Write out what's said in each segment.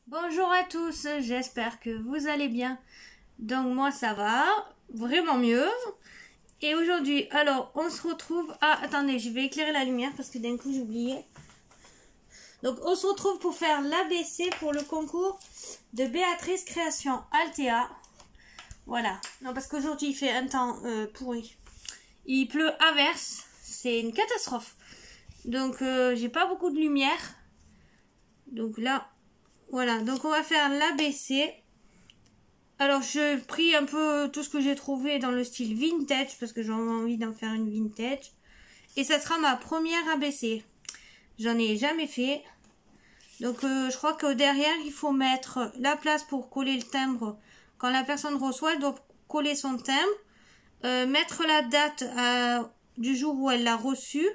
Bonjour à tous, j'espère que vous allez bien. Donc moi ça va, vraiment mieux. Et aujourd'hui, alors on se retrouve... Ah attendez, je vais éclairer la lumière parce que d'un coup j'ai oublié. Donc on se retrouve pour faire l'ABC pour le concours de Béatrice Création Altea. Voilà, non parce qu'aujourd'hui il fait un temps pourri. Il pleut à verse, c'est une catastrophe. Donc j'ai pas beaucoup de lumière. Donc là... Voilà, donc on va faire l'ABC. Alors, je pris un peu tout ce que j'ai trouvé dans le style vintage, parce que j'ai envie d'en faire une vintage. Et ça sera ma première ABC. J'en ai jamais fait. Donc, je crois que derrière, il faut mettre la place pour coller le timbre. Quand la personne reçoit, elle doit coller son timbre. Mettre la date du jour où elle l'a reçu.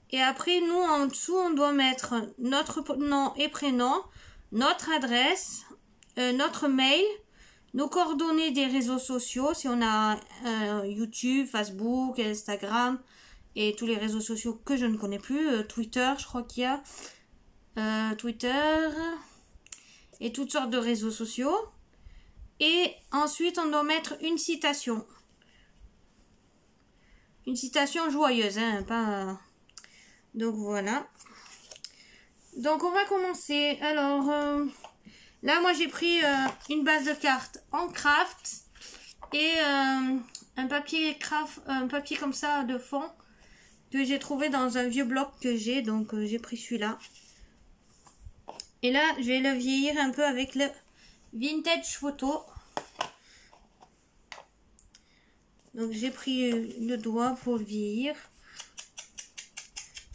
Et après, nous, en dessous, on doit mettre notre nom et prénom, notre adresse, notre mail, nos coordonnées des réseaux sociaux, si on a YouTube, Facebook, Instagram et tous les réseaux sociaux que je ne connais plus, Twitter, je crois qu'il y a Twitter et toutes sortes de réseaux sociaux. Et ensuite, on doit mettre une citation. Une citation joyeuse, hein, pas... Donc voilà. Donc on va commencer. Alors là moi j'ai pris une base de cartes en craft et un papier craft, un papier comme ça de fond que j'ai trouvé dans un vieux bloc que j'ai. Donc j'ai pris celui-là. Et là je vais le vieillir un peu avec le vintage photo. Donc j'ai pris le doigt pour le vieillir.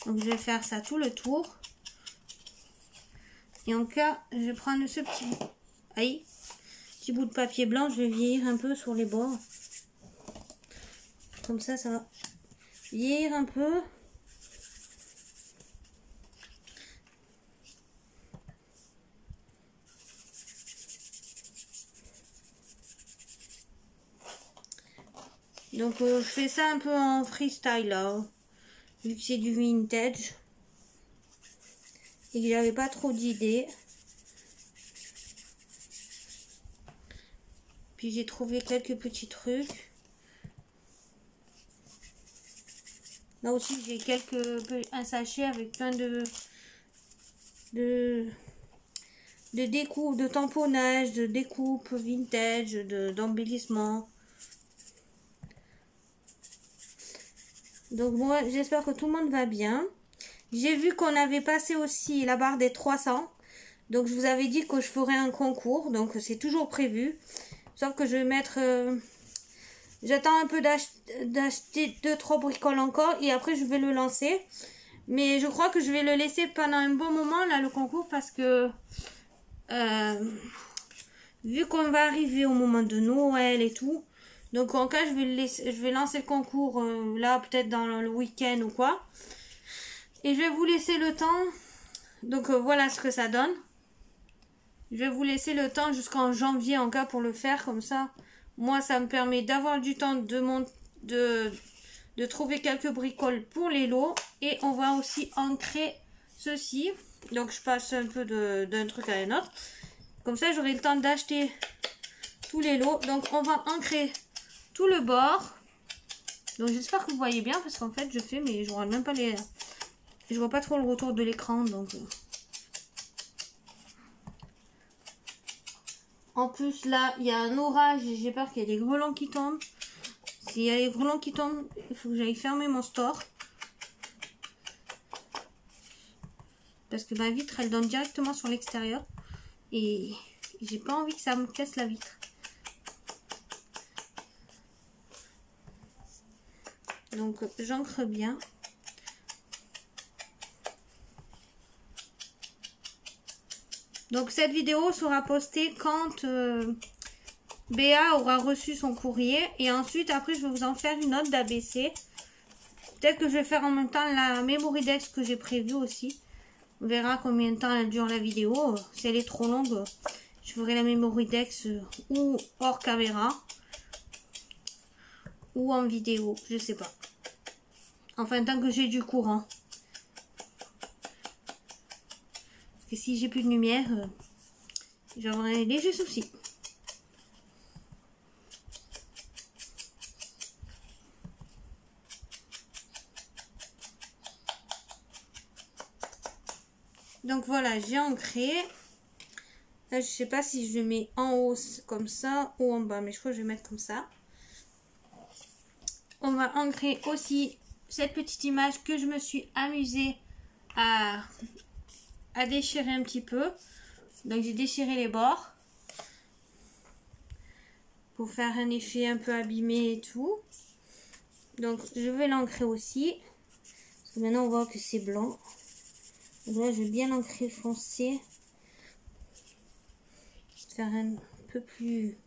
Donc je vais faire ça tout le tour. Et en cas, je vais prendre ce petit bout de papier blanc, je vais vieillir un peu sur les bords. Comme ça, ça va vieillir un peu. Donc, je fais ça un peu en freestyle, là. Vu que c'est du vintage. Et que j'avais pas trop d'idées. Puis j'ai trouvé quelques petits trucs. Là aussi j'ai un sachet avec plein de découpes, de tamponnage, de découpes vintage, d'embellissement. Donc moi j'espère que tout le monde va bien. J'ai vu qu'on avait passé aussi la barre des 300. Donc je vous avais dit que je ferais un concours. Donc c'est toujours prévu. Sauf que je vais mettre... j'attends un peu d'acheter 2-3 bricoles encore. Et après je vais le lancer. Mais je crois que je vais le laisser pendant un bon moment là le concours. Parce que... vu qu'on va arriver au moment de Noël et tout. Donc en cas je vais lancer le concours là peut-être dans le week-end ou quoi. Et je vais vous laisser le temps. Donc voilà ce que ça donne. Je vais vous laisser le temps jusqu'en janvier en cas pour le faire. Comme ça, moi ça me permet d'avoir du temps de trouver quelques bricoles pour les lots. Et on va aussi ancrer ceci. Donc je passe un peu d'un truc à un autre. Comme ça j'aurai le temps d'acheter tous les lots. Donc on va ancrer tout le bord. Donc j'espère que vous voyez bien parce qu'en fait je fais mais je vois même pas les... Je vois pas trop le retour de l'écran, donc... En plus, là, il y a un orage et j'ai peur qu'il y ait des grêlons qui tombent. S'il y a des grêlons qui tombent, il faut que j'aille fermer mon store. Parce que ma vitre, elle donne directement sur l'extérieur. Et j'ai pas envie que ça me casse la vitre. Donc, j'ancre bien. Donc cette vidéo sera postée quand Béa aura reçu son courrier. Et ensuite, après, je vais vous en faire une autre d'ABC. Peut-être que je vais faire en même temps la memory dex que j'ai prévue aussi. On verra combien de temps elle dure la vidéo. Si elle est trop longue, je ferai la memory dex ou hors caméra. Ou en vidéo, je sais pas. Enfin, tant que j'ai du courant. Parce que si j'ai plus de lumière... j'aurais un léger souci. Donc voilà, j'ai ancré. Là, je sais pas si je le mets en haut comme ça ou en bas, mais je crois que je vais mettre comme ça. On va ancrer aussi cette petite image que je me suis amusée à déchirer un petit peu. Donc j'ai déchiré les bords pour faire un effet un peu abîmé et tout. Donc je vais l'ancrer aussi. Parce que maintenant on voit que c'est blanc. Donc là je vais bien l'ancrer foncé. Faire un peu plus...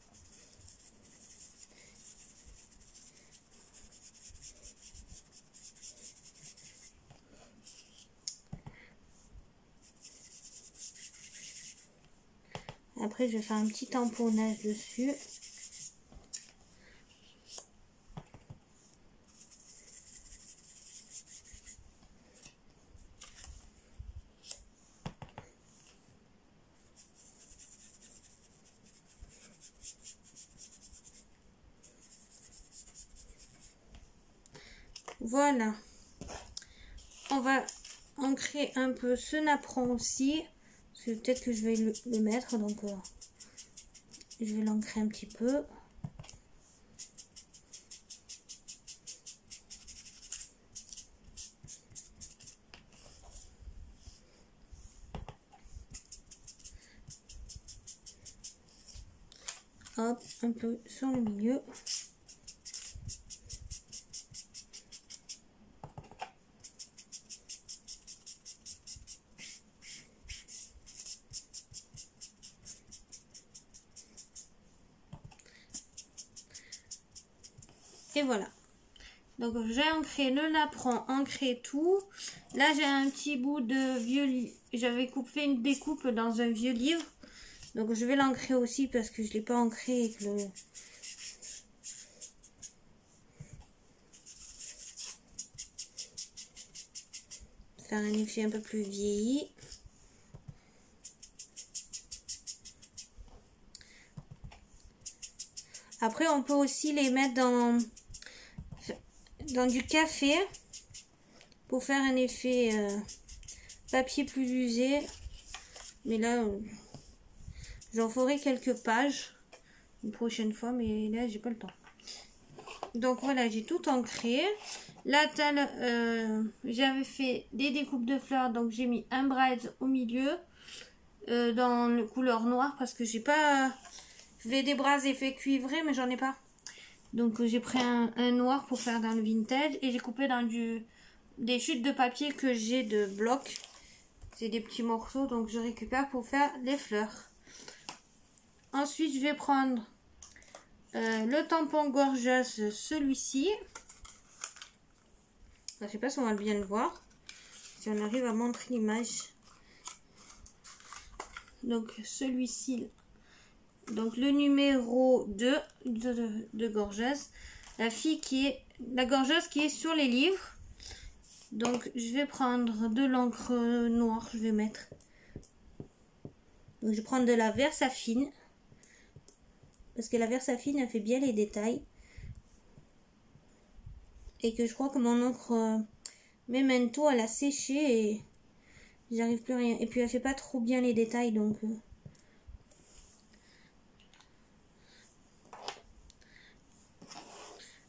Après, je vais faire un petit tamponnage dessus. Voilà. On va ancrer un peu ce napperon aussi. Parce que peut-être que je vais le mettre. Donc, je vais l'ancrer un petit peu. Hop, un peu sur le milieu. Et voilà. Donc j'ai ancré le napperon, ancré tout. Là j'ai un petit bout de vieux livre. J'avais fait une découpe dans un vieux livre. Donc je vais l'ancrer aussi parce que je ne l'ai pas ancré et que le... Faire un effet un peu plus vieilli. Après on peut aussi les mettre dans du café pour faire un effet papier plus usé. Mais là... j'en ferai quelques pages une prochaine fois, mais là j'ai pas le temps. Donc voilà, j'ai tout ancré. Là, j'avais fait des découpes de fleurs, donc j'ai mis un braid au milieu dans le couleur noire parce que j'ai pas. Je vais des bras effet cuivré, mais j'en ai pas. Donc j'ai pris un noir pour faire dans le vintage et j'ai coupé dans des chutes de papier que j'ai de blocs. C'est des petits morceaux, donc je récupère pour faire les fleurs. Ensuite, je vais prendre le tampon Gorgeous, celui-ci. Je ne sais pas si on va bien le voir. Si on arrive à montrer l'image. Donc, celui-ci. Donc, le numéro 2 de Gorgeous. La Gorgeous qui est sur les livres. Donc, je vais prendre de l'encre noire. Je vais mettre. Donc, je vais prendre de la Versafine. Parce que la Versafine, elle fait bien les détails. Et que je crois que mon encre Memento, elle a séché et j'arrive plus à rien. Et puis, elle fait pas trop bien les détails, donc...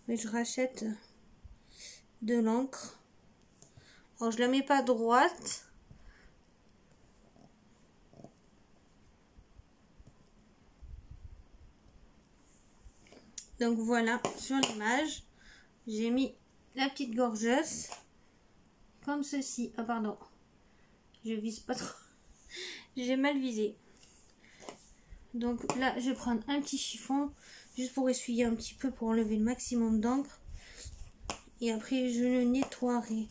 Mais je rachète de l'encre. Alors, je la mets pas droite. Donc voilà, sur l'image, j'ai mis la petite Gorgeous comme ceci. Ah pardon, je vise pas trop. J'ai mal visé. Donc là, je vais prendre un petit chiffon juste pour essuyer un petit peu pour enlever le maximum d'encre. Et après, je le nettoierai.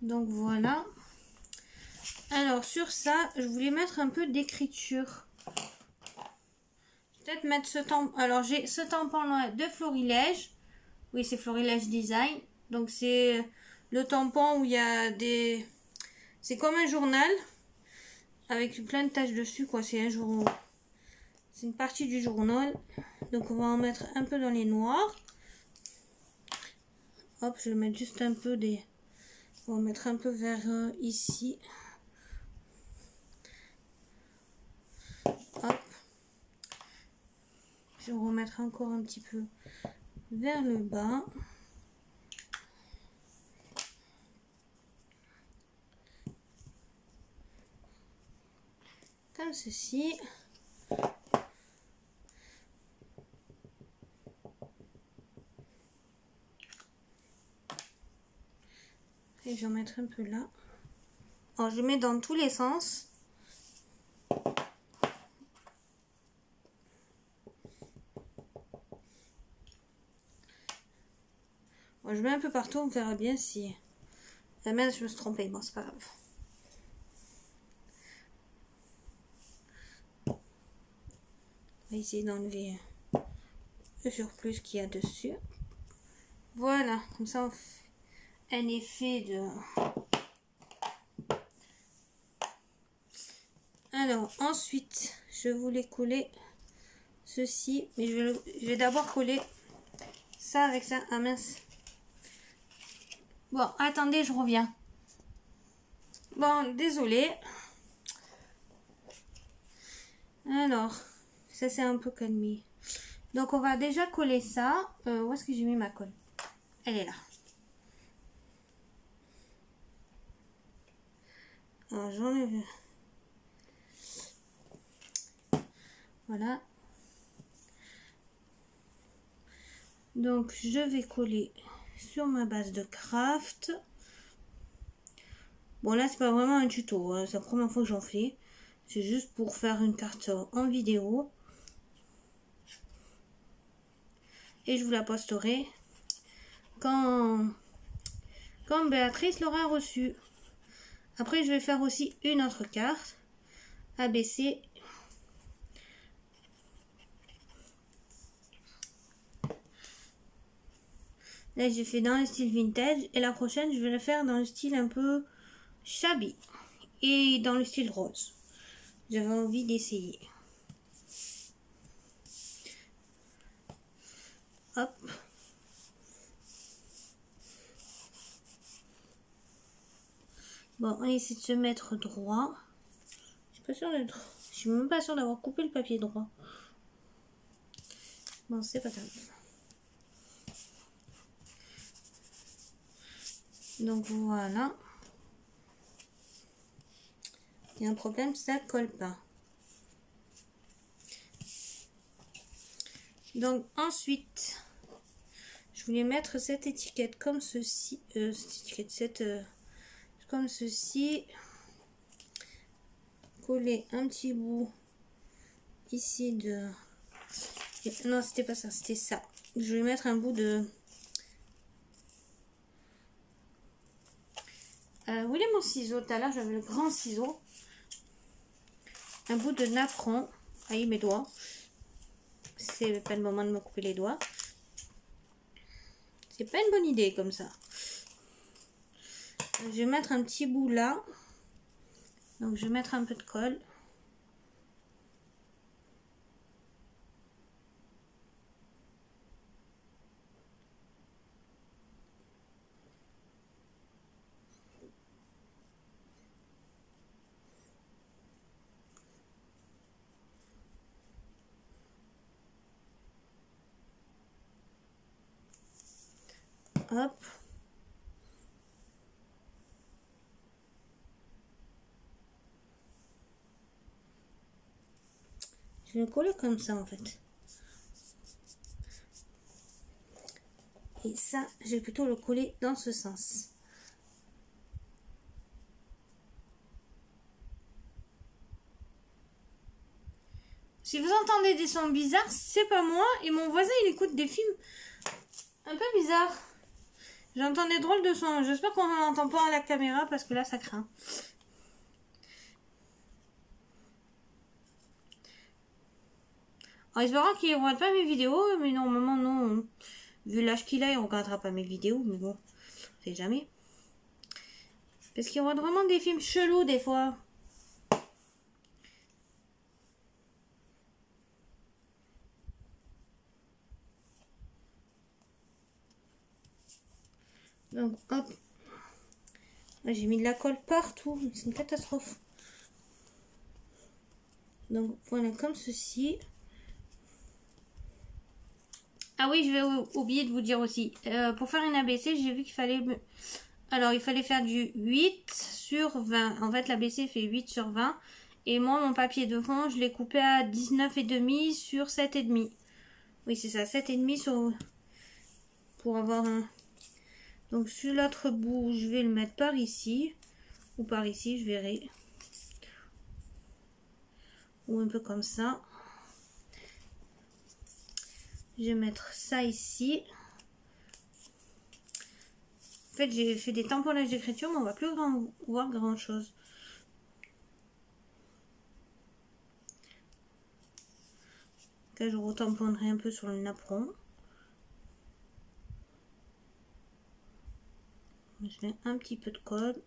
Donc voilà. Alors sur ça, je voulais mettre un peu d'écriture. Peut-être mettre ce tampon. Alors j'ai ce tampon là de Florilège. Oui, c'est Florilège Design. Donc c'est le tampon où il y a des... C'est comme un journal. avec plein de taches dessus, quoi. C'est un jour, c'est une partie du journal. Donc on va en mettre un peu dans les noirs. Hop, je vais mettre juste un peu des... On va mettre un peu vers ici. Hop. Je vais remettre encore un petit peu vers le bas. Comme ceci. Et je vais en mettre un peu là. Alors, je mets dans tous les sens. Bon, je mets un peu partout, on verra bien si... La merde, je me suis trompée. Bon, c'est pas grave. On va essayer d'enlever le surplus qu'il y a dessus. Voilà, comme ça on fait un effet de... Alors, ensuite, je voulais coller ceci, mais je vais d'abord coller ça avec ça. Ah mince. Bon, attendez, je reviens. Bon, désolé. Alors, ça c'est un peu calmé. Donc, on va déjà coller ça. Où est-ce que j'ai mis ma colle? Elle est là. Alors, j'enlève. Voilà. Donc, je vais coller sur ma base de craft. Bon, là, c'est pas vraiment un tuto. Hein. C'est la première fois que j'en fais. C'est juste pour faire une carte en vidéo. Et je vous la posterai quand Béatrice l'aura reçue. Après, je vais faire aussi une autre carte. ABC. Là, j'ai fait dans le style vintage. Et la prochaine, je vais la faire dans le style un peu shabby. Et dans le style rose. J'avais envie d'essayer. Hop. Bon, on essaie de se mettre droit. Je suis pas sûre d'être... Je suis même pas sûre d'avoir coupé le papier droit. Bon, c'est pas grave. Donc voilà. Il y a un problème, ça colle pas. Donc ensuite, je voulais mettre cette étiquette comme ceci. Comme ceci. Coller un petit bout ici de... Non, c'était pas ça, c'était ça. Je vais mettre un bout de... Où est mon ciseau? Tout à l'heure, j'avais le grand ciseau. Un bout de napperon. Aïe, mes doigts. C'est pas le moment de me couper les doigts. C'est pas une bonne idée comme ça. Je vais mettre un petit bout là. Donc, je vais mettre un peu de colle. Hop. Je vais le coller comme ça en fait. Et ça, je vais plutôt le coller dans ce sens. Si vous entendez des sons bizarres, c'est pas moi. Et mon voisin, il écoute des films un peu bizarres. J'entends des drôles de sons. J'espère qu'on n'en entend pas à la caméra parce que là, ça craint. En espérant qu'il ne regarde pas mes vidéos. Mais normalement, non. Vu l'âge qu'il a, il ne regardera pas mes vidéos. Mais bon, on sait jamais. Parce qu'il regarde vraiment des films chelous des fois. Donc hop. J'ai mis de la colle partout. C'est une catastrophe. Donc voilà, comme ceci. Ah oui, je vais oublier de vous dire aussi. Pour faire une ABC, j'ai vu qu'il fallait... Alors, il fallait faire du 8 sur 20. En fait, l'ABC fait 8 sur 20. Et moi, mon papier de fond, je l'ai coupé à 19,5 sur 7,5. Oui, c'est ça, 7,5 sur... Pour avoir un... Donc, sur l'autre bout, je vais le mettre par ici. Ou par ici, je verrai. Ou un peu comme ça. Je vais mettre ça ici. En fait, j'ai fait des tamponnages d'écriture, mais on va plus voir grand chose. Là, je retamponnerai un peu sur le napperon. Je mets un petit peu de colle.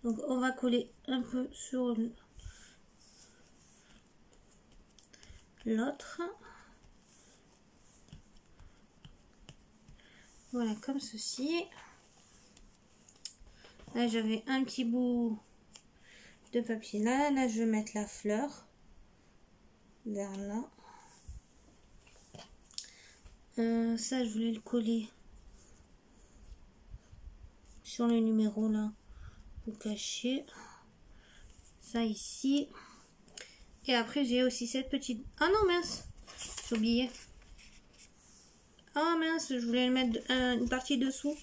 Donc, on va coller un peu sur l'autre. Voilà, comme ceci. Là, j'avais un petit bout de papier là. Là, je vais mettre la fleur vers là. Ça, je voulais le coller sur le numéro là pour cacher. Ça ici. Et après, j'ai aussi cette petite... Ah non, mince, j'ai oublié. Ah mince, je voulais le mettre une partie dessous.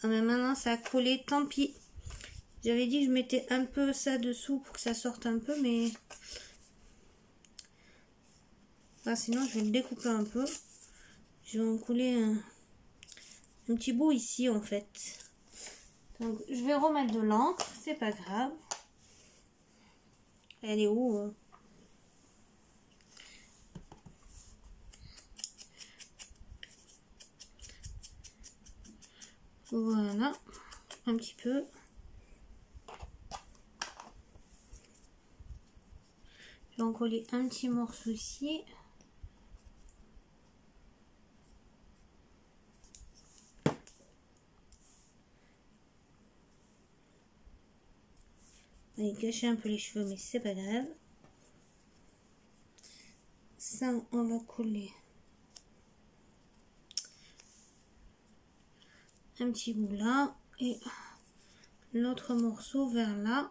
Ah mais maintenant ça a collé, tant pis. J'avais dit que je mettais un peu ça dessous pour que ça sorte un peu, mais... Ah, sinon je vais le découper un peu. Je vais en coller un petit bout ici en fait. Donc je vais remettre de l'encre, c'est pas grave. Elle est où Voilà, un petit peu. Je vais en coller un petit morceau ici. Allez, cacher un peu les cheveux, mais c'est pas grave. Ça, on va coller un petit bout là et l'autre morceau vers là.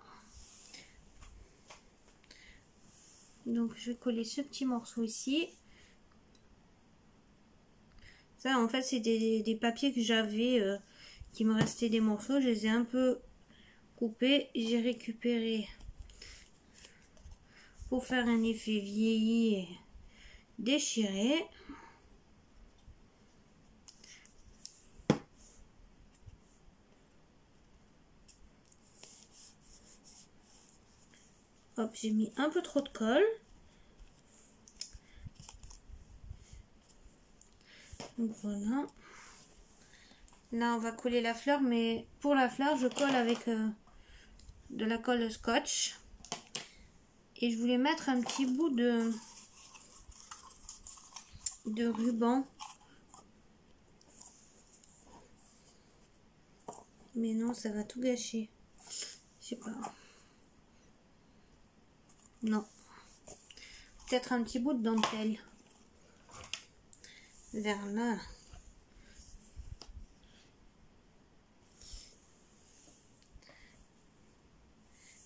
Donc je vais coller ce petit morceau ici. Ça en fait c'est des papiers que j'avais qui me restaient des morceaux. Je les ai un peu coupés. J'ai récupéré pour faire un effet vieilli et déchiré. Hop, j'ai mis un peu trop de colle. Donc voilà. Là, on va coller la fleur, mais pour la fleur, je colle avec de la colle scotch. Et je voulais mettre un petit bout de ruban. Mais non, ça va tout gâcher. Je sais pas. Non. Peut-être un petit bout de dentelle. Vers là.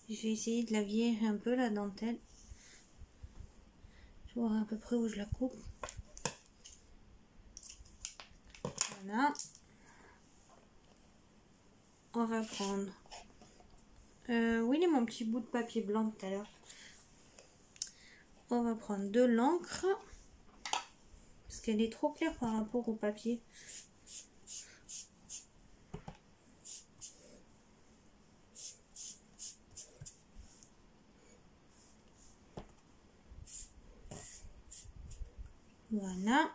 Je vais essayer de la vieillir un peu la dentelle. Je vois à peu près où je la coupe. Voilà. On va prendre... où il est mon petit bout de papier blanc tout à l'heure? On va prendre de l'encre. Parce qu'elle est trop claire par rapport au papier. Voilà.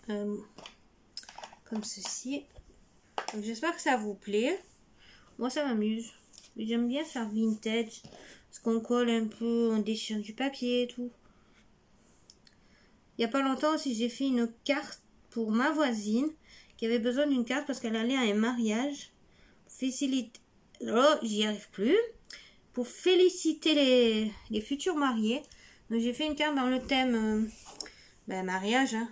Comme ceci. J'espère que ça vous plaît. Moi ça m'amuse. J'aime bien faire vintage. Parce qu'on colle un peu, on déchire du papier et tout. Il n'y a pas longtemps aussi, j'ai fait une carte pour ma voisine qui avait besoin d'une carte parce qu'elle allait à un mariage. Facilite. Oh, j'y arrive plus. Pour féliciter les futurs mariés. Donc j'ai fait une carte dans le thème mariage, hein,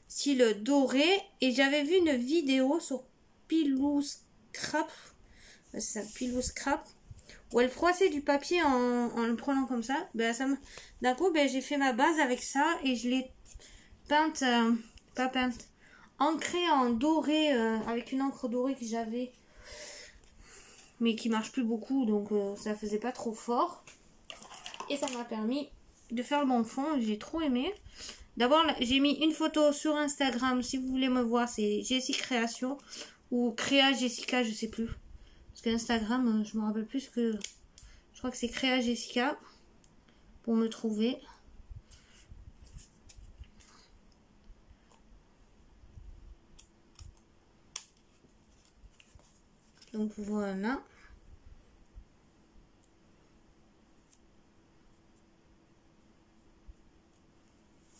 style doré. Et j'avais vu une vidéo sur Pillow Scrap. C'est ça, Pillow Scrap. Où elle froissait du papier en le prenant comme ça. D'un coup, j'ai fait ma base avec ça et je l'ai peinte, pas peinte, ancrée en doré avec une encre dorée que j'avais, mais qui marche plus beaucoup, donc ça faisait pas trop fort. Et ça m'a permis de faire le bon fond. J'ai trop aimé. D'abord, j'ai mis une photo sur Instagram. Si vous voulez me voir, c'est Jessie Création ou Créa Jessica, je sais plus. Parce qu'Instagram, je me rappelle plus que... Je crois que c'est Créa Jessica pour me trouver. Donc voilà.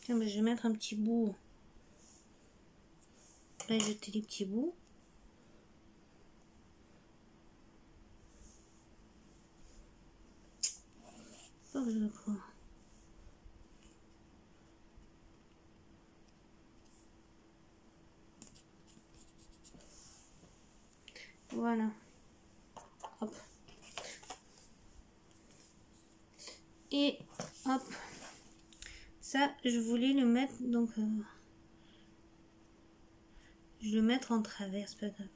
Tiens, je vais mettre un petit bout. Là, jeter les petits bouts. Oh, je crois. Voilà. Hop. Et hop. Ça, je voulais le mettre, donc... je vais le mettre en travers, c'est pas grave.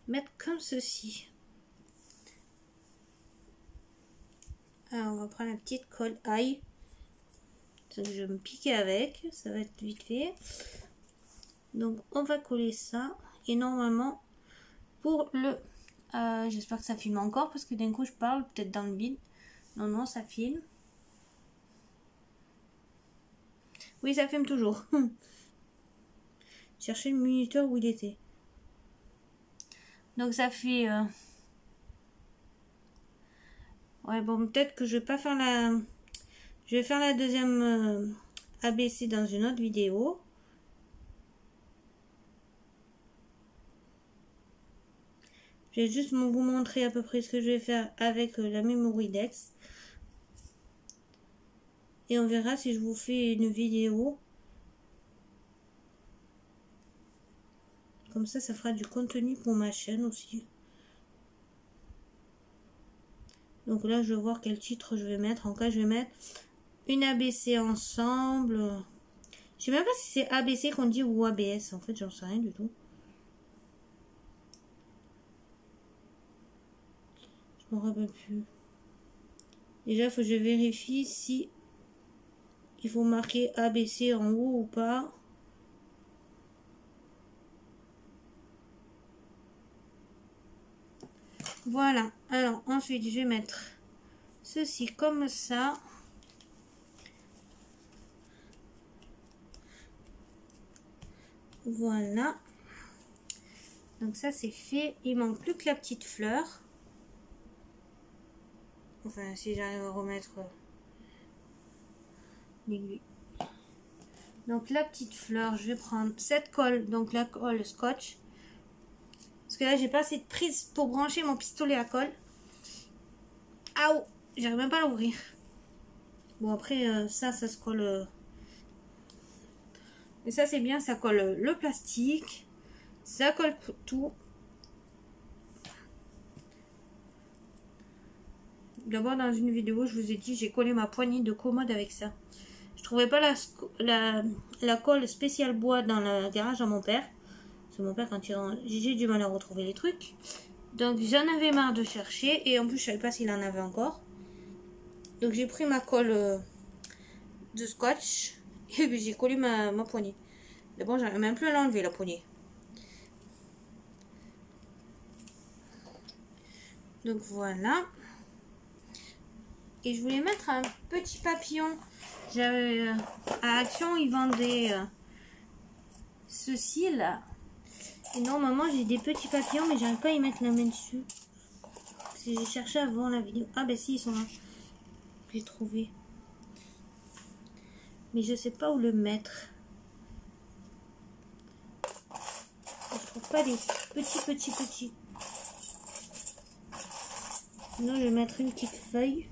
Mettre comme ceci. Alors, on va prendre la petite colle ail. Je vais me piquer avec. Ça va être vite fait. Donc, on va coller ça. Et normalement, pour le... j'espère que ça filme encore, parce que d'un coup, je parle peut-être dans le vide. Non, non, ça filme. Oui, ça filme toujours. Chercher le minuteur où il était. Donc, ça fait... ouais, bon, peut-être que je vais pas faire la... Je vais faire la deuxième ABC dans une autre vidéo. Je vais juste vous montrer à peu près ce que je vais faire avec la Memoridex. Et on verra si je vous fais une vidéo. Comme ça, ça fera du contenu pour ma chaîne aussi. Donc là, je vais voir quel titre je vais mettre. En cas, je vais mettre une ABC ensemble. Je sais même pas si c'est ABC qu'on dit ou ABS. En fait, j'en sais rien du tout. Je me rappelle plus. Déjà, il faut que je vérifie si il faut marquer ABC en haut ou pas. Voilà. Alors, ensuite, je vais mettre ceci comme ça. Voilà. Donc ça, c'est fait. Il manque plus que la petite fleur. Enfin, si j'arrive à remettre l'aiguille. Donc la petite fleur, je vais prendre cette colle, donc la colle scotch. Parce que là, j'ai pas assez de prise pour brancher mon pistolet à colle. Ah, j'arrive même pas à l'ouvrir. Bon, après, ça se colle. Et ça, c'est bien, ça colle le plastique. Ça colle tout. D'abord, dans une vidéo, je vous ai dit, j'ai collé ma poignée de commode avec ça. Je trouvais pas la colle spéciale bois dans le garage à mon père. Parce que mon père, quand il rentre, j'ai du mal à retrouver les trucs. Donc, j'en avais marre de chercher. Et en plus, je savais pas s'il en avait encore. Donc, j'ai pris ma colle de scotch. Et puis, j'ai collé ma poignée. D'abord, j'arrive même plus à l'enlever, la poignée. Donc, voilà. Et je voulais mettre un petit papillon. J'avais à Action, ils vendaient ceci là. Et normalement, j'ai des petits papillons, mais j'arrive pas à y mettre la main dessus. Parce que j'ai cherché avant la vidéo. Ah, ben si, ils sont là. j'ai trouvé. Mais je sais pas où le mettre. Je trouve pas les petits. Sinon, je vais mettre une petite feuille.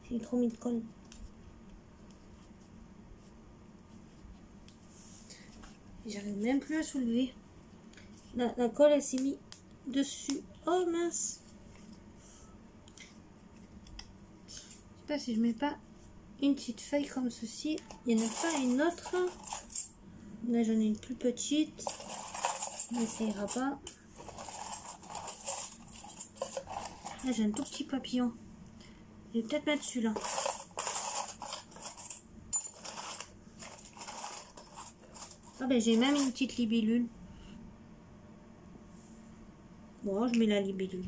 J'ai trop mis de colle. J'arrive même plus à soulever. La colle, elle s'est mise dessus. Oh mince. Je sais pas si je mets pas une petite feuille comme ceci. Il n'y en a pas une autre. Là, j'en ai une plus petite. Mais ça ira pas. Là, j'ai un tout petit papillon. Je vais peut-être mettre celui-là. Ah ben, j'ai même une petite libellule. Bon, je mets la libellule.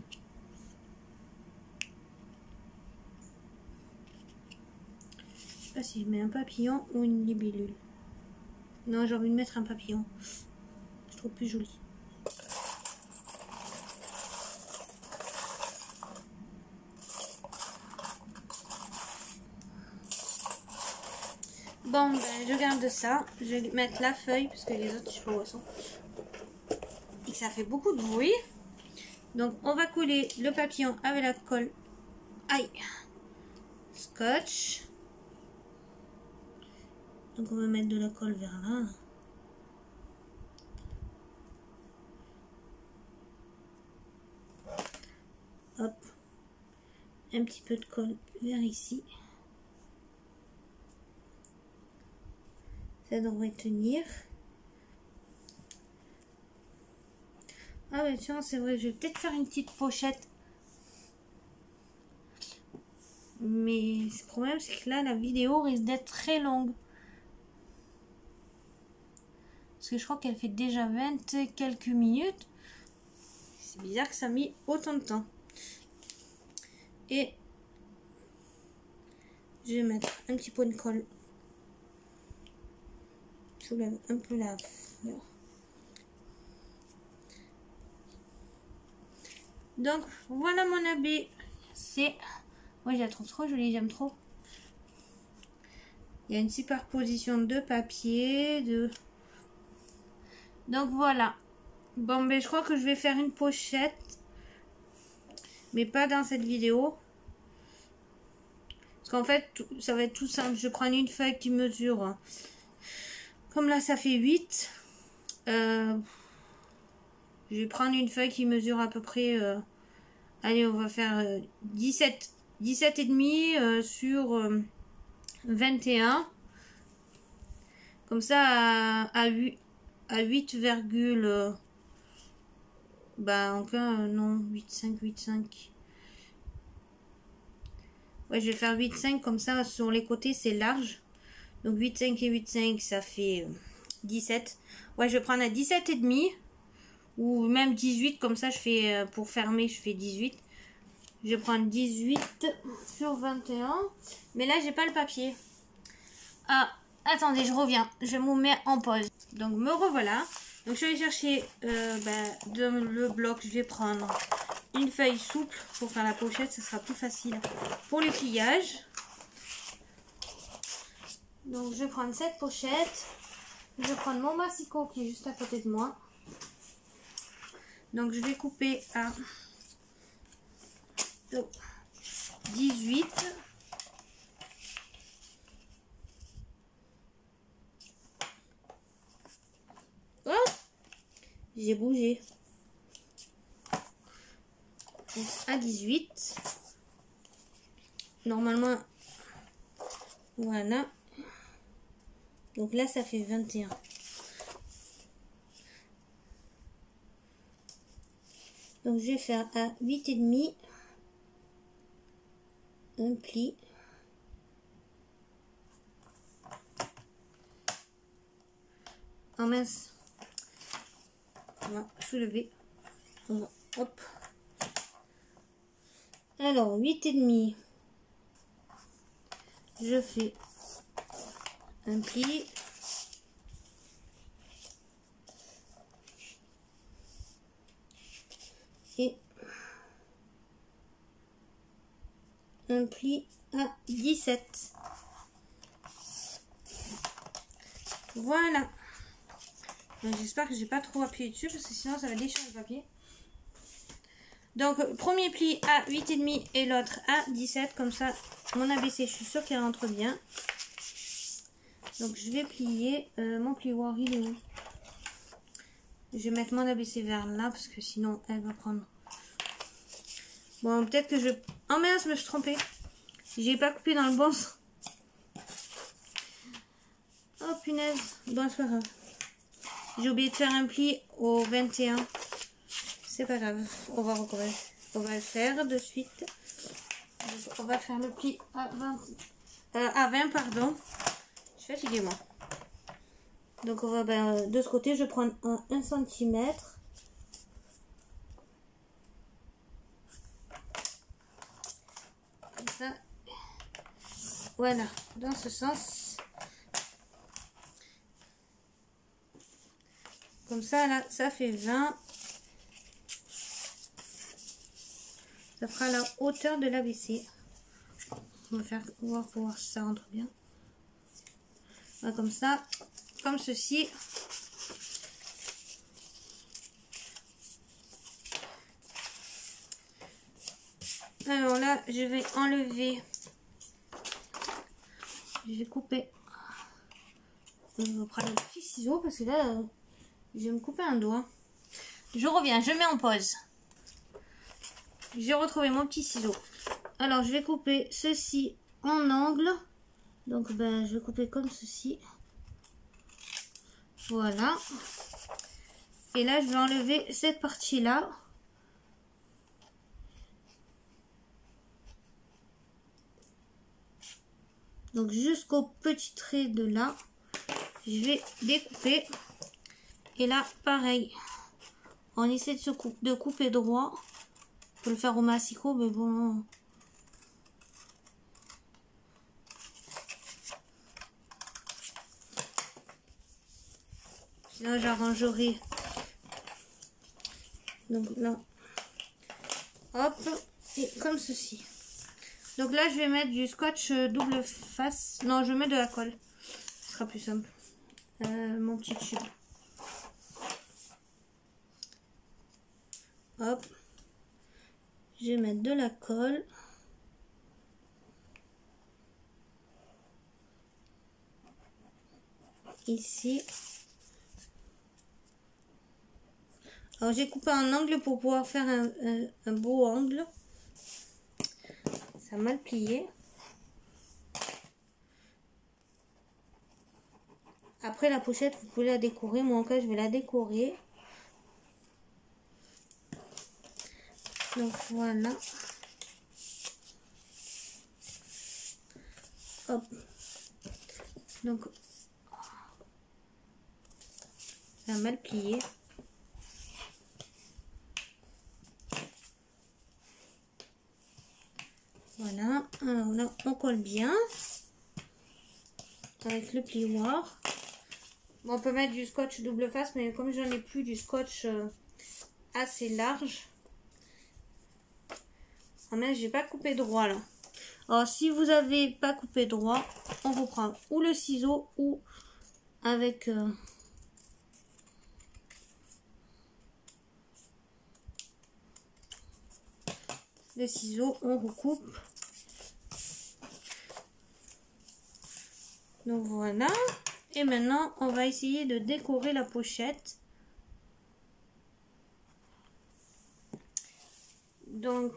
Je sais pas si je mets un papillon ou une libellule. Non, j'ai envie de mettre un papillon. Je trouve plus joli. Bon, ben, je garde ça. Je vais mettre la feuille parce que les autres, je sais pas où elles sont. Et que ça fait beaucoup de bruit. Donc, on va coller le papillon avec la colle. Aïe. Scotch. Donc, on va mettre de la colle vers là. Hop. Un petit peu de colle vers ici. Ça devrait tenir. Ah ouais, tiens, c'est vrai, je vais peut-être faire une petite pochette. Mais le problème, c'est que là, la vidéo risque d'être très longue. Parce que je crois qu'elle fait déjà 20 et quelques minutes. C'est bizarre que ça a mis autant de temps. Et je vais mettre un petit peu de colle. Je soulève un peu la fleur. Donc voilà mon habit. C'est... Moi je la trouve trop jolie, j'aime trop. Il y a une superposition de papier, Donc voilà. Bon ben je crois que je vais faire une pochette. Mais pas dans cette vidéo. Parce qu'en fait, ça va être tout simple. Je prends une feuille qui mesure. Comme là, ça fait 8. Je vais prendre une feuille qui mesure à peu près... allez, on va faire 17 et demi sur 21. Comme ça, à 8, bah, encore, non, 8,5. Ouais, je vais faire 8,5 comme ça, sur les côtés, c'est large. Donc, 8,5 et 8,5, ça fait 17. Ouais, je vais prendre à 17 et demi. Ou même 18, comme ça, je fais, pour fermer, je fais 18. Je vais prendre 18 sur 21. Mais là, j'ai pas le papier. Ah, attendez, je reviens. Je me mets en pause. Donc, me revoilà. Donc, je vais chercher dans le bloc. Je vais prendre une feuille souple pour faire la pochette. Ce sera plus facile pour les pliages. Donc, je vais prendre cette pochette. Je vais prendre mon massicot qui est juste à côté de moi. Donc, je vais couper à 18. Oh, j'ai bougé. Donc, à 18. Normalement, voilà. Donc là, ça fait 21. Donc, je vais faire à 8 et demi. Un pli. Oh mince. On va soulever. On va, hop. Alors, 8 et demi. Je fais un pli. un pli à 17. Voilà. J'espère que j'ai pas trop appuyé dessus parce que sinon ça va déchirer le papier. Donc premier pli à 8,5 et l'autre à 17. Comme ça mon ABC je suis sûre qu'elle rentre bien. Donc je vais plier mon plioir, il est où? Je vais mettre mon ABC vers là parce que sinon elle va prendre. Bon, peut-être que je... Oh mince, je me suis trompée. J'ai pas coupé dans le bon sens. Oh punaise. Bon, c'est pas grave. J'ai oublié de faire un pli au 21. C'est pas grave. On va le faire de suite. Donc, on va faire le pli à 20, pardon. Je suis fatiguée, moi. Donc, on va de ce côté, je prends un 1 cm. Comme ça. Voilà, dans ce sens. Comme ça, là, ça fait 20. Ça fera la hauteur de l'ABC. On va voir si ça rentre bien. Voilà, comme ça, comme ceci. Alors là, je vais enlever. Je vais couper. Je vais prendre un petit ciseau parce que là, je vais me couper un doigt. Je reviens, je mets en pause. J'ai retrouvé mon petit ciseau. Alors, je vais couper ceci en angle. Donc, je vais couper comme ceci. Voilà. Et là, je vais enlever cette partie-là. Donc, jusqu'au petit trait de là. Je vais découper. Et là, pareil. On essaie de couper droit. On peut le faire au massicot, mais bon. Sinon, j'arrangerai. Donc là. Hop. Et comme ceci. Donc là, je vais mettre du scotch double face. Non, je mets de la colle. Ce sera plus simple. Mon petit tube. Hop. Je vais mettre de la colle. Ici. Alors j'ai coupé un angle pour pouvoir faire un beau angle. Ça a mal plié. Après la pochette, vous pouvez la décorer. Moi en cas, je vais la décorer. Donc voilà. Hop. Donc ça a mal plié. Voilà. Alors là, on colle bien avec le plioir. Bon, on peut mettre du scotch double face, mais comme j'en ai plus du scotch assez large. Ah mais j'ai pas coupé droit là. Alors si vous avez pas coupé droit, on reprend ou le ciseau ou avec le ciseau, on recoupe. Donc voilà. Et maintenant, on va essayer de décorer la pochette. Donc,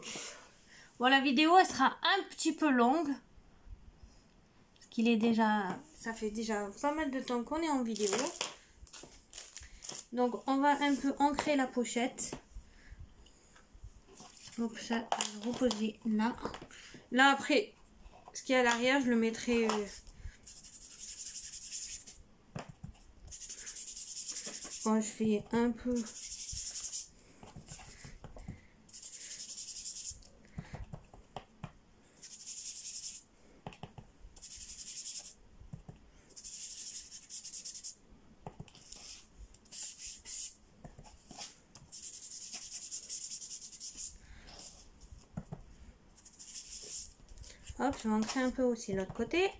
bon, la vidéo, elle sera un petit peu longue. Parce qu'il est déjà... Ça fait déjà pas mal de temps qu'on est en vidéo. Donc, on va un peu ancrer la pochette. Donc, ça, je vais reposer là. Là, après, ce qui est à l'arrière, je le mettrai... Bon, je fais un peu... Hop, je vais en créer un peu aussi de l'autre côté.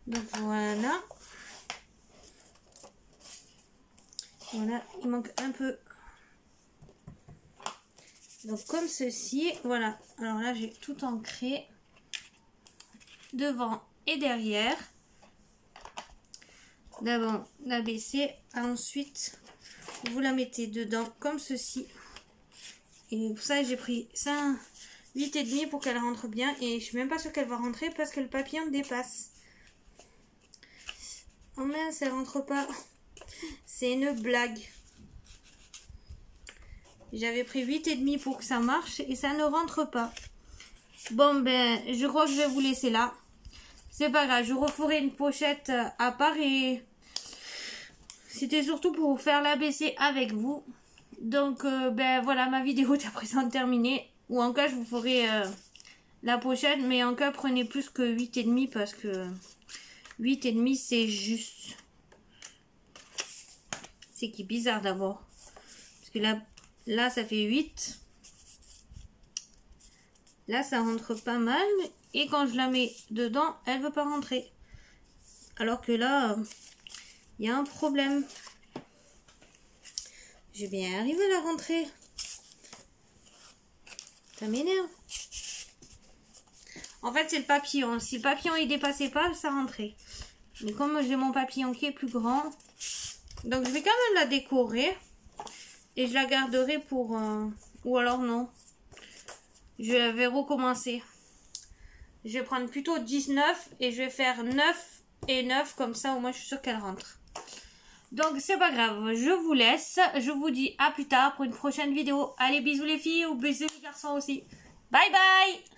Donc voilà. Voilà, il manque un peu. Donc comme ceci, voilà. Alors là, j'ai tout ancré devant et derrière. D'abord l'abaisser, ensuite vous la mettez dedans comme ceci. Et pour ça, j'ai pris ça 8,5 pour qu'elle rentre bien. Et je suis même pas sûre qu'elle va rentrer parce que le papillon dépasse. Oh mince, elle rentre pas. C'est une blague. J'avais pris 8,5 pour que ça marche et ça ne rentre pas. Bon ben, je crois que je vais vous laisser là. C'est pas grave, je referai une pochette à part et c'était surtout pour faire l'ABC avec vous. Donc ben voilà, ma vidéo est à présent terminée. Ou en cas, je vous ferai la pochette, mais en cas, prenez plus que 8,5 parce que 8,5 c'est juste. C'est qui est bizarre d'abord. Parce que là ça fait 8. Là ça rentre pas mal. Et quand je la mets dedans, elle veut pas rentrer. Alors que là, il y a un problème. Je vais bien arriver à la rentrer. Ça m'énerve. En fait c'est le papillon. Si le papillon il dépassait pas, ça rentrait. Mais comme j'ai mon papillon qui est plus grand, donc je vais quand même la décorer. Et je la garderai pour... ou alors non. Je vais recommencer. Je vais prendre plutôt 19 et je vais faire 9 et 9. Comme ça, au moins, je suis sûre qu'elle rentre. Donc, c'est pas grave. Je vous laisse. Je vous dis à plus tard pour une prochaine vidéo. Allez, bisous les filles ou bisous les garçons aussi. Bye bye!